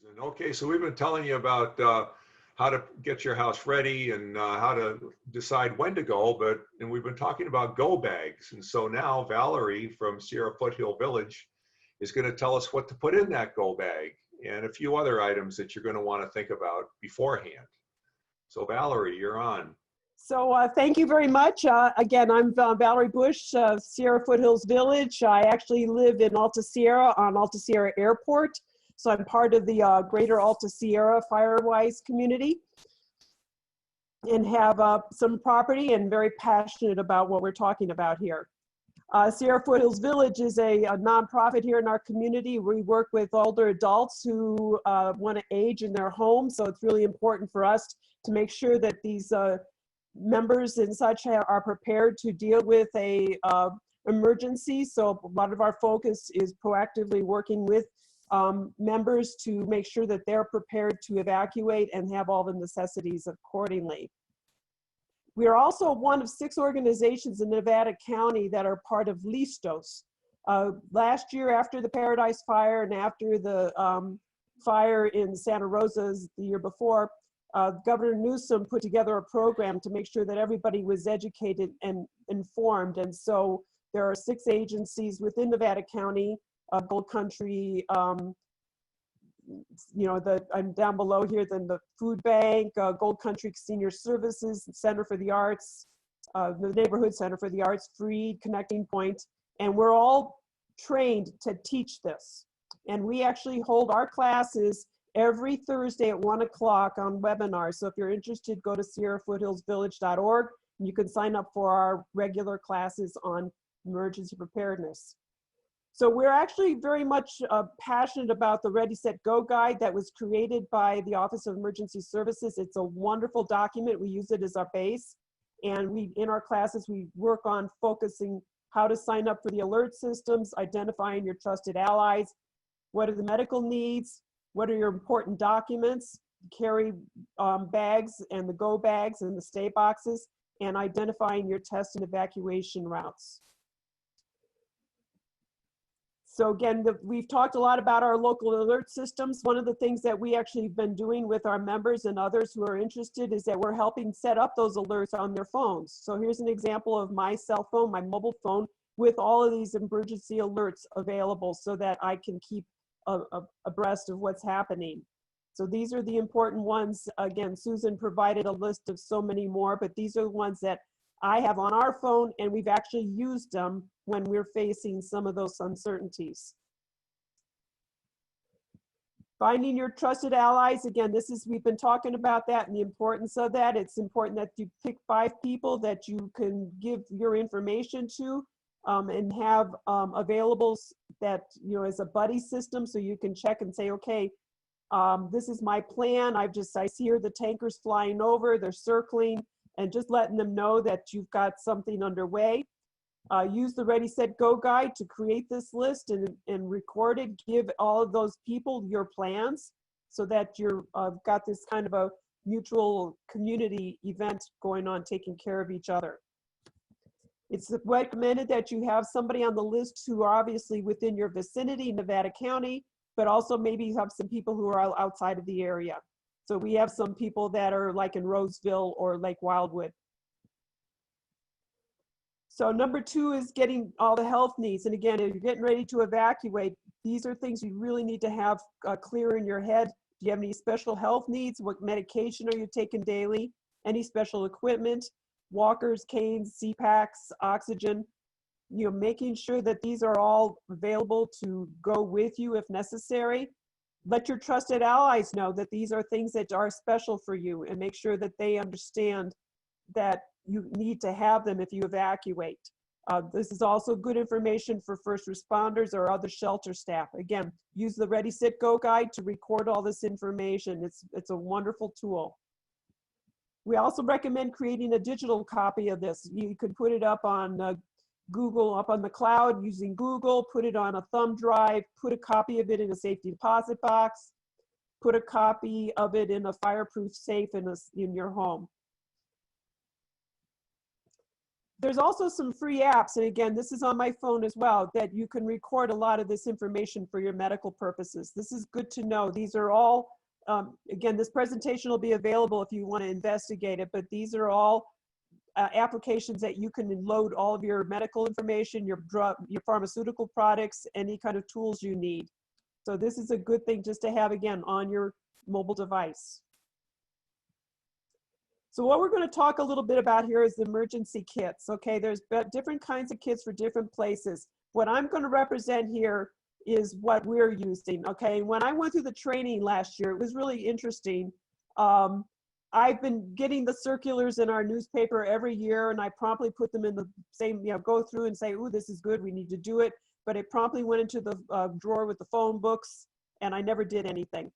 Susan. Okay, so we've been telling you about how to get your house ready and how to decide when to go, and we've been talking about go bags. And so now Valarie from Sierra Foothill Village is going to tell us what to put in that go bag and a few other items that you're going to want to think about beforehand. So Valarie, you're on. So thank you very much. Again, I'm Valarie Bush, Sierra Foothills Village. I actually live in Alta Sierra on Alta Sierra Airport. So I'm part of the greater Alta Sierra Firewise community and have some property and very passionate about what we're talking about here. Sierra Foothills Village is a nonprofit here in our community. We work with older adults who want to age in their home. So it's really important for us to make sure that these members and such are prepared to deal with a emergency. So a lot of our focus is proactively working with members to make sure that they're prepared to evacuate and have all the necessities accordingly. We are also one of 6 organizations in Nevada County that are part of LISTOS. Last year, after the Paradise Fire and after the fire in Santa Rosa the year before, Governor Newsom put together a program to make sure that everybody was educated and informed. And so there are 6 agencies within Nevada County, Gold Country, I'm down below here, then the Food Bank, Gold Country Senior Services, Center for the Arts, the Neighborhood Center for the Arts, Freed, Connecting Point, and we're all trained to teach this. And we actually hold our classes every Thursday at 1 o'clock on webinars. So if you're interested, go to sierrafoothillsvillage.org and you can sign up for our regular classes on emergency preparedness. So we're actually very much passionate about the Ready, Set, Go guide that was created by the Office of Emergency Services. It's a wonderful document. We use it as our base. And in our classes, we work on focusing how to sign up for the alert systems, identifying your trusted allies, what are the medical needs, what are your important documents, carry bags and the go bags and the stay boxes, and identifying your test and evacuation routes. So again, we've talked a lot about our local alert systems. One of the things that we actually have been doing with our members and others who are interested is that we're helping set up those alerts on their phones. So here's an example of my cell phone, my mobile phone, with all of these emergency alerts available so that I can keep abreast of what's happening. So these are the important ones. Again, Susan provided a list of so many more, but these are the ones that I have on our phone, and we've actually used them when we're facing some of those uncertainties. Finding your trusted allies. Again, we've been talking about that and the importance of that. It's important that you pick 5 people that you can give your information to and have available that, as a buddy system, so you can check and say, okay, this is my plan. I see here the tankers flying over, they're circling, and just letting them know that you've got something underway. Use the Ready, Set, Go guide to create this list and record it. Give all of those people your plans so that you've got this kind of a mutual community event going on, taking care of each other. It's recommended that you have somebody on the list who are obviously within your vicinity, Nevada County, but also maybe have some people who are outside of the area. So we have some people that are like in Roseville or Lake Wildwood. So number 2 is getting all the health needs. And again, if you're getting ready to evacuate, these are things you really need to have clear in your head. Do you have any special health needs? What medication are you taking daily? Any special equipment? Walkers, canes, CPAPs, oxygen, making sure that these are all available to go with you if necessary. Let your trusted allies know that these are things that are special for you, and make sure that they understand that you need to have them if you evacuate. This is also good information for first responders or other shelter staff. Again, use the Ready, Set, Go guide to record all this information. It's a wonderful tool. We also recommend creating a digital copy of this. You could put it up on Google, up on the cloud using Google, put it on a thumb drive, put a copy of it in a safety deposit box, put a copy of it in a fireproof safe in your home. There's also some free apps, and again, this is on my phone as well, that you can record a lot of this information for your medical purposes. This is good to know. These are all, again, this presentation will be available if you want to investigate it, but these are all applications that you can load all of your medical information, your drug, your pharmaceutical products, any kind of tools you need. So this is a good thing just to have, again, on your mobile device. So what we're going to talk a little bit about here is the emergency kits. Okay, there's different kinds of kits for different places. What I'm going to represent here is what we're using. Okay, when I went through the training last year, it was really interesting. I've been getting the circulars in our newspaper every year, and I promptly put them in the same, go through and say, "Ooh, this is good, we need to do it." But it promptly went into the drawer with the phone books, and I never did anything.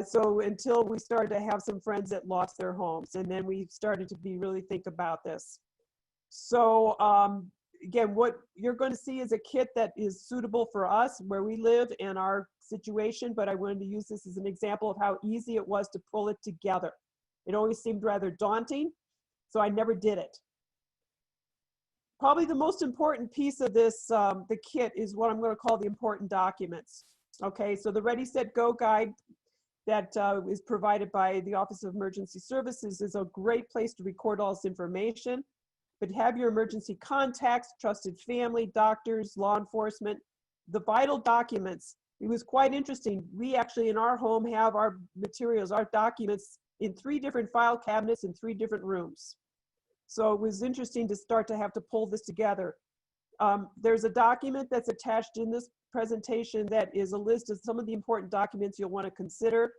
So until we started to have some friends that lost their homes, and then we started to really think about this. So again, what you're going to see is a kit that is suitable for us where we live and our situation, but I wanted to use this as an example of how easy it was to pull it together. It always seemed rather daunting, so I never did it. Probably the most important piece of this, the kit, is what I'm going to call the important documents. Okay, so the Ready, Set, Go guide that is provided by the Office of Emergency Services is a great place to record all this information. But have your emergency contacts, trusted family, doctors, law enforcement, the vital documents. It was quite interesting. We actually in our home have our materials, our documents in 3 different file cabinets in 3 different rooms. So it was interesting to start to have to pull this together. There's a document that's attached in this presentation that is a list of some of the important documents you'll want to consider.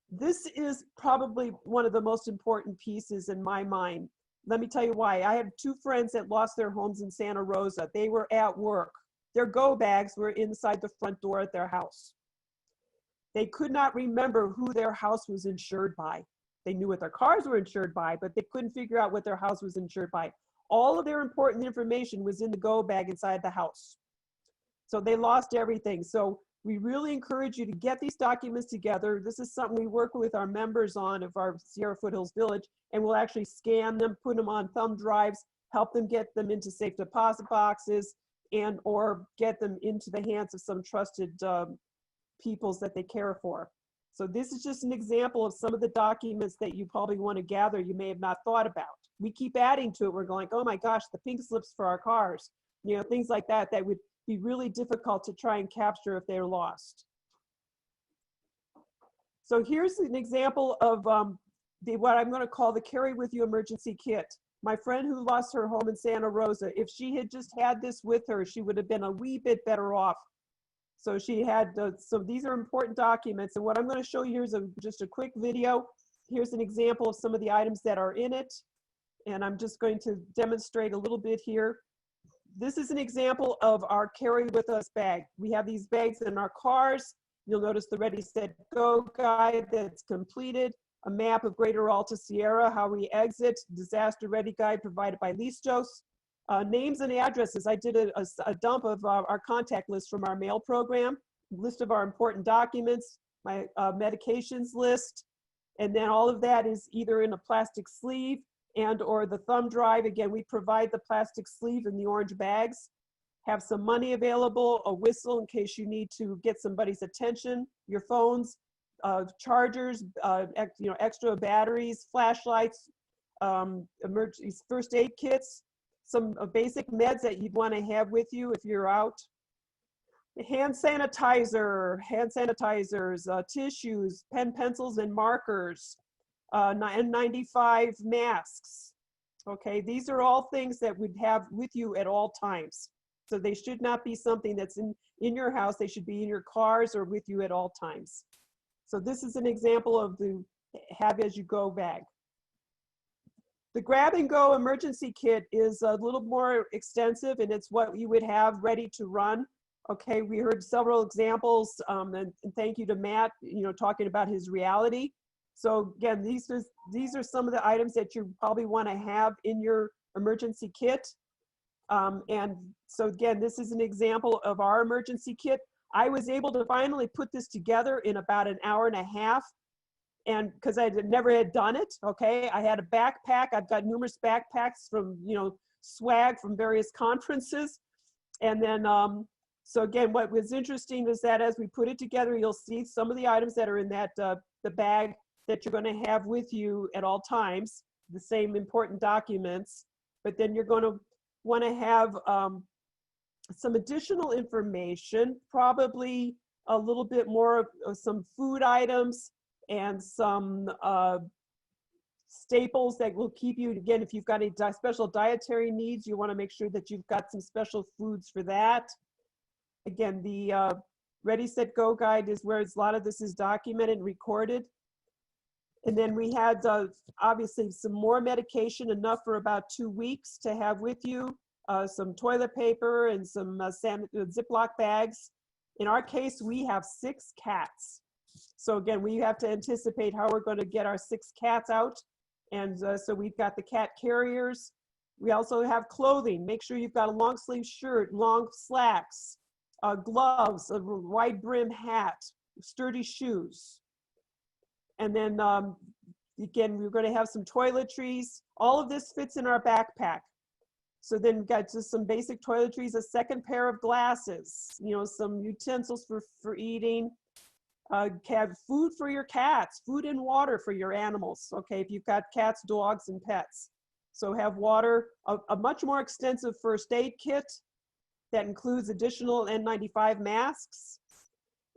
This is probably one of the most important pieces in my mind. Let me tell you why. I have 2 friends that lost their homes in Santa Rosa. They were at work. Their go bags were inside the front door at their house. They could not remember who their house was insured by. They knew what their cars were insured by, but they couldn't figure out what their house was insured by. All of their important information was in the go bag inside the house. So they lost everything. So we really encourage you to get these documents together. This is something we work with our members on of our Sierra Foothills Village, and we'll actually scan them, put them on thumb drives, help them get them into safe deposit boxes, and or get them into the hands of some trusted peoples that they care for. So this is just an example of some of the documents that you probably want to gather you may have not thought about. We keep adding to it. We're going, oh my gosh, the pink slips for our cars, things like that that would be really difficult to try and capture if they're lost. So here's an example of what I'm going to call the carry with you emergency kit. My friend who lost her home in Santa Rosa, if she had just had this with her, she would have been a wee bit better off. So she had, so these are important documents. And what I'm going to show you here is just a quick video. Here's an example of some of the items that are in it. And I'm just going to demonstrate a little bit here. This is an example of our carry with us bag. We have these bags in our cars. You'll notice the Ready, Set, Go guide that's completed, a map of Greater Alta Sierra, how we exit, disaster ready guide provided by Listos, names and addresses. I did a dump of our contact list from our mail program, list of our important documents, my medications list, and then all of that is either in a plastic sleeve and or the thumb drive. Again, we provide the plastic sleeve in the orange bags. Have some money available, a whistle in case you need to get somebody's attention, your phones, chargers, extra batteries, flashlights, emergency first aid kits, some basic meds that you'd want to have with you if you're out. Hand sanitizers, tissues, pen, pencils, and markers, N95 masks. Okay, these are all things that we'd have with you at all times. So they should not be something that's in your house. They should be in your cars or with you at all times. So this is an example of the have as you go bag. The grab and go emergency kit is a little more extensive, and it's what you would have ready to run. Okay, we heard several examples, and thank you to Matt, talking about his reality. So again, these are some of the items that you probably want to have in your emergency kit. And so again, this is an example of our emergency kit. I was able to finally put this together in about an hour and a half, and because I never had done it. Okay, I had a backpack. I've got numerous backpacks from swag from various conferences. And then, so again, what was interesting is that as we put it together, you'll see some of the items that are in that the bag that you're going to have with you at all times, the same important documents, but then you're going to want to have some additional information, probably a little bit more of some food items and some staples that will keep you, again, if you've got any special dietary needs, you want to make sure that you've got some special foods for that. Again, the Ready, Set, Go guide is where a lot of this is documented and recorded. And then we had obviously some more medication, enough for about 2 weeks to have with you, some toilet paper and some Ziploc bags. In our case, we have 6 cats. So again, we have to anticipate how we're going to get our 6 cats out. And so we've got the cat carriers. We also have clothing. Make sure you've got a long sleeve shirt, long slacks, gloves, a wide brim hat, sturdy shoes. And then again, we're going to have some toiletries. All of this fits in our backpack. So then we've got just some basic toiletries, a second pair of glasses, you know, some utensils for eating, have food for your cats, food and water for your animals. Okay, if you've got cats, dogs, and pets. So have water, a much more extensive first aid kit that includes additional N95 masks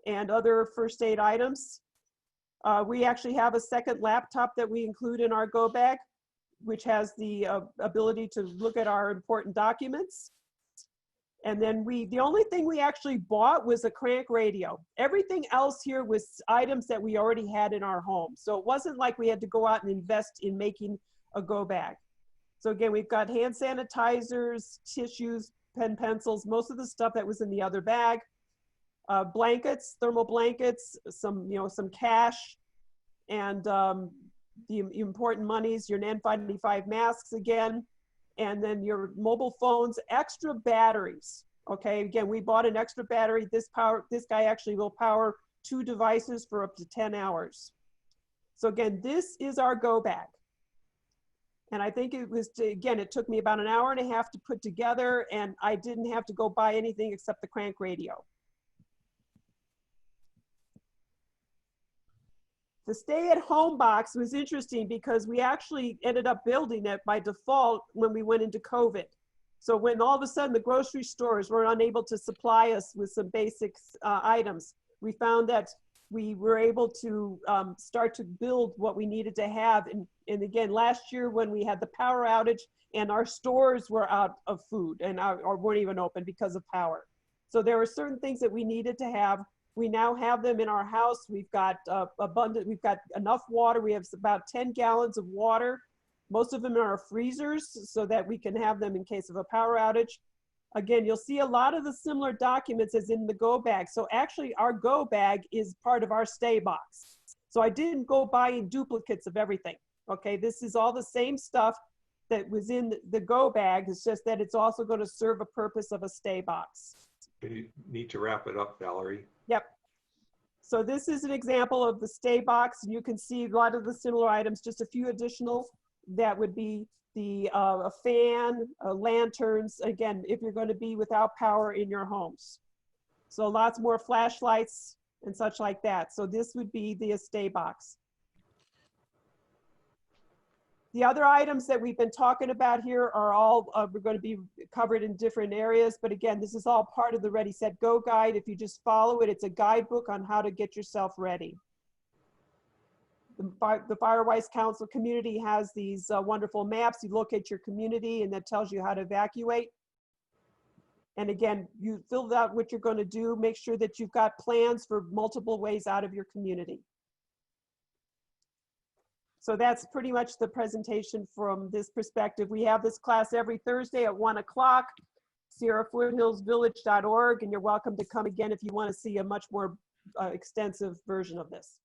and other first aid items. We actually have a second laptop that we include in our go bag, which has the ability to look at our important documents. And then the only thing we actually bought was a crank radio. Everything else here was items that we already had in our home. So it wasn't like we had to go out and invest in making a go bag. So again, we've got hand sanitizers, tissues, pen, pencils, most of the stuff that was in the other bag. Blankets, thermal blankets, some cash, and the important monies, your N95 masks again, and then your mobile phones, extra batteries. Okay, again, we bought an extra battery. This guy actually will power 2 devices for up to 10 hours. So again, this is our go bag. And I think it was, again, it took me about an hour and a half to put together, and I didn't have to go buy anything except the crank radio. The stay-at-home box was interesting because we actually ended up building it by default when we went into COVID. So when all of a sudden the grocery stores were unable to supply us with some basic items, we found that we were able to start to build what we needed to have. And again, last year when we had the power outage and our stores were out of food and or weren't even open because of power. So there were certain things that we needed to have. We now have them in our house. We've got we've got enough water. We have about 10 gallons of water. Most of them are our freezers so that we can have them in case of a power outage. Again, you'll see a lot of the similar documents as in the go bag. So actually our go bag is part of our stay box. So I didn't go buying duplicates of everything. Okay, this is all the same stuff that was in the go bag. It's just that it's also going to serve a purpose of a stay box. You need to wrap it up, Valarie. Yep. So this is an example of the stay box. You can see a lot of the similar items, just a few additional. That would be the a fan, lanterns, again, if you're going to be without power in your homes. So lots more flashlights and such like that. So this would be the stay box. The other items that we've been talking about here are all, we're going to be covered in different areas, but again, this is all part of the Ready, Set, Go guide. If you just follow it, it's a guidebook on how to get yourself ready. The Firewise Council community has these wonderful maps. You locate your community and that tells you how to evacuate. And again, you fill out what you're going to do. Make sure that you've got plans for multiple ways out of your community. So that's pretty much the presentation from this perspective. We have this class every Thursday at 1 o'clock, SierraFoothillsVillage.org, and you're welcome to come again if you want to see a much more extensive version of this.